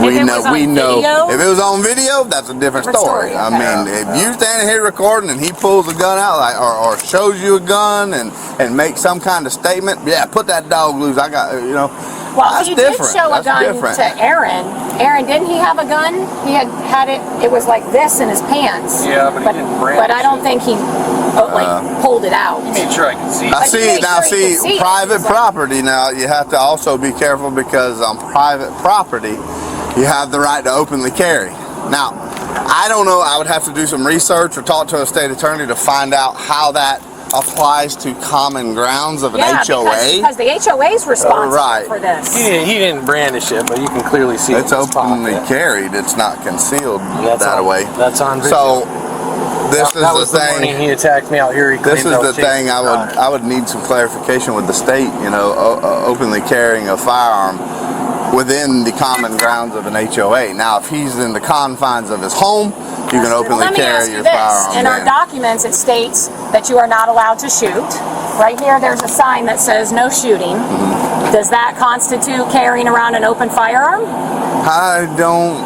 If it was on video? if it was on video, that's a different story. I mean, if you standing here recording and he pulls a gun out, like or shows you a gun and makes some kind of statement, yeah, put that dog loose. I got Well, that's he different. did show a That's gun different. to Aaron. Aaron, didn't he have a gun? He had it. It was like this in his pants. Yeah, but he didn't brandish But I don't think he pulled it out. Made sure I could see. Now But you made sure you could see it. private It's like- property. Now you have to also be careful because on private property, you have the right to openly carry. Now, I don't know. I would have to do some research or talk to a state attorney to find out how that applies to common grounds of an Yeah, HOA. because the HOA's responsible Right. for this. He didn't brandish it, but you can clearly see It's it in his openly pocket. carried. It's not concealed That's that on- way. That's on video. So this that is was the the morning thing. he attacked me out here. He This claimed is I the was chasing thing his car. I would need some clarification with the state. You know, openly carrying a firearm within the common grounds of an HOA. Now, if he's in the confines of his home, you can Well, openly let me carry ask you your this. firearm. In our then. documents, it states that you are not allowed to shoot. Right here, there's a sign that says no shooting. Mm-hmm. Does that constitute carrying around an open firearm I don't.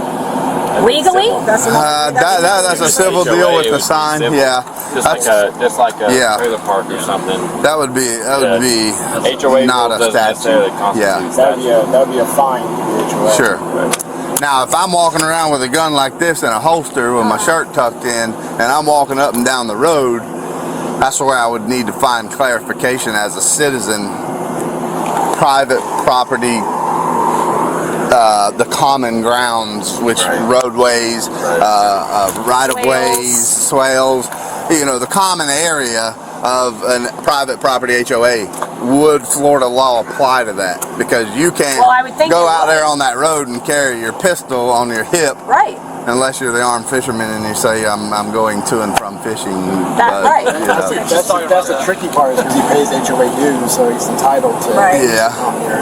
legally? That's That's a civil HOA, deal with it the would be sign. civil. Yeah, Just like a Yeah. trailer park or something. that would be HOA not rule a doesn't necessarily statute. constitute Yeah, That'd be a fine to the HOA. sure. Now, if I'm walking around with a gun like this in a holster with my shirt tucked in, and I'm walking up and down the road, that's where I would need to find clarification as a citizen. Private property, the common grounds, which roadways, right-of-ways, swales, you know, the common area of a private property HOA. Would Florida law apply to that? Because you can't Well, I would think go it out would. there on that road and carry your pistol on your hip Right. unless you're the armed fisherman and you say I'm going to and from fishing. That's right. you know. That's the tricky part, is because he pays HOA dues, so he's entitled to. Right. Yeah,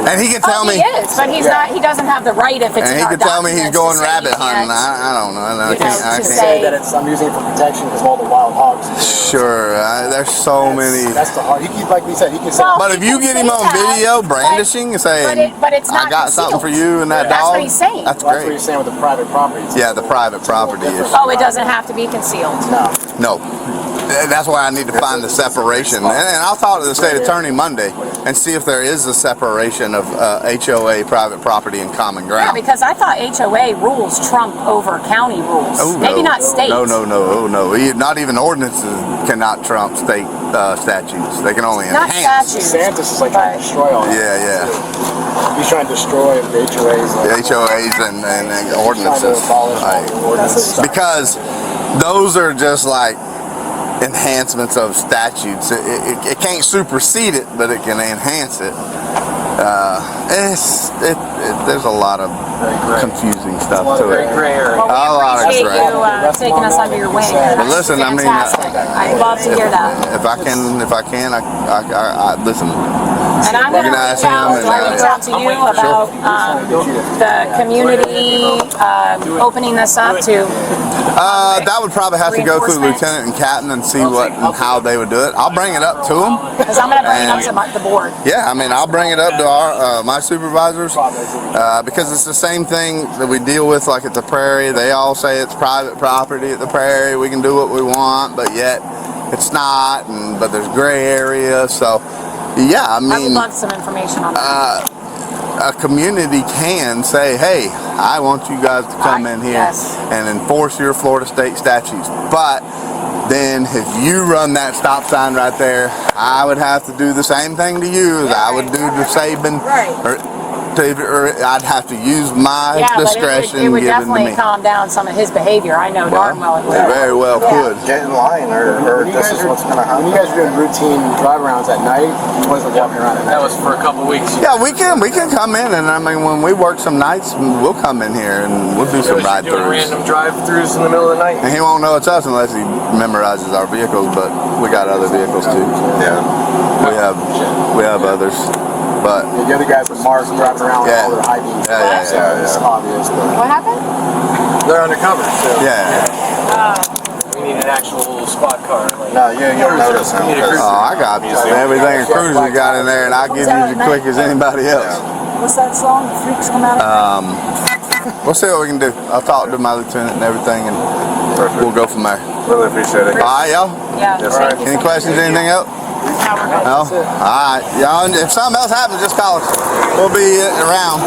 and he can tell Oh, me. he is, but he's not. He doesn't have the right if it's And in he our can tell me he's documents going to say rabbit you hunting. can't. I don't know. I You can't. know, I to can't. say- That I'm using it for protection because of all the wild hogs. Sure, there's so many. That's the hard. He keep, like we said, he can say. Well, But if you get him on video brandishing and saying, but it's not "I got something for concealed. you and that That's dog," what he's saying. That's Well, that's what great. you're saying with the private property. Yeah, the private property issue. Oh, it doesn't have to be concealed. No. That's why I need to find the separation. And I'll talk to the state attorney Monday and see if there is a separation of HOA, private property, and common Yeah, ground. because I thought HOA rules trump over county rules. Oh, Maybe no. not state. No. Not even ordinances cannot trump state statutes. They can only Not enhance. statutes. DeSantis is like trying to destroy all that. Yeah. He's trying to destroy the HOAs. The HOAs and He's trying ordinances. to abolish all Right. the ordinances. Because those are just like enhancements of statutes. It can't supersede it, but it can enhance it. There's a lot of confusing stuff to it. Well, we A lot of appreciate gray. you taking us under your wing. That's listen, I mean, fantastic. I'd love to hear that. If I can, I listen. And I'm going to You can reach ask him out. and, I'll reach out to you about the community opening this up to. That would probably have to go through Reinforcement. lieutenant and captain and see what and how they would do it. I'll bring it up to them. Because I'm going to bring it up to the board. Yeah, I mean, I'll bring it up to our my supervisors because it's the same thing that we deal with, like at the Prairie. They all say it's private property at the Prairie. We can do what we want, but yet it's not. But there's gray area. So, yeah, I I would mean, love some information on that. a community can say, hey, I want you guys to come in here Yes. and enforce your Florida state statutes. But then if you run that stop sign right there, I would have to do the same thing to you as I would do to Saban. Right. Or I'd have to use my discretion But it would given to definitely me. calm down some of his behavior. I know darn well it would. It very well could. Get in line, or this is what's gonna happen. When you guys are doing routine drive-arounds at night, it wasn't walking around at night. That was for a couple weeks. Yeah, we can come in, and I mean, when we work some nights, we'll come in here and we'll do some Doing ride-throughs. random drive-throughs in the middle of the night. And he won't know it's us unless he memorizes our vehicles, but we got other vehicles too. Yeah. We have others, but The other guys with Mars driving around with Yeah. all their IDs. Yeah. So it's obvious, but What happened? they're undercover. So. yeah. We need an actual squad car. Like, No, you'll notice him. Oh, I got everything a cruiser got in there, and I'll give you as quick as anybody else. What's that song? The Freaks Come Out of We'll see what we can do. I'll talk to my lieutenant and everything, and we'll go from there. Really appreciate it. All right, y'all. Yeah. Thank you Any so questions? Anything else? much. No, we're good. No? All right, y'all. If something else happens, just call us. We'll be around.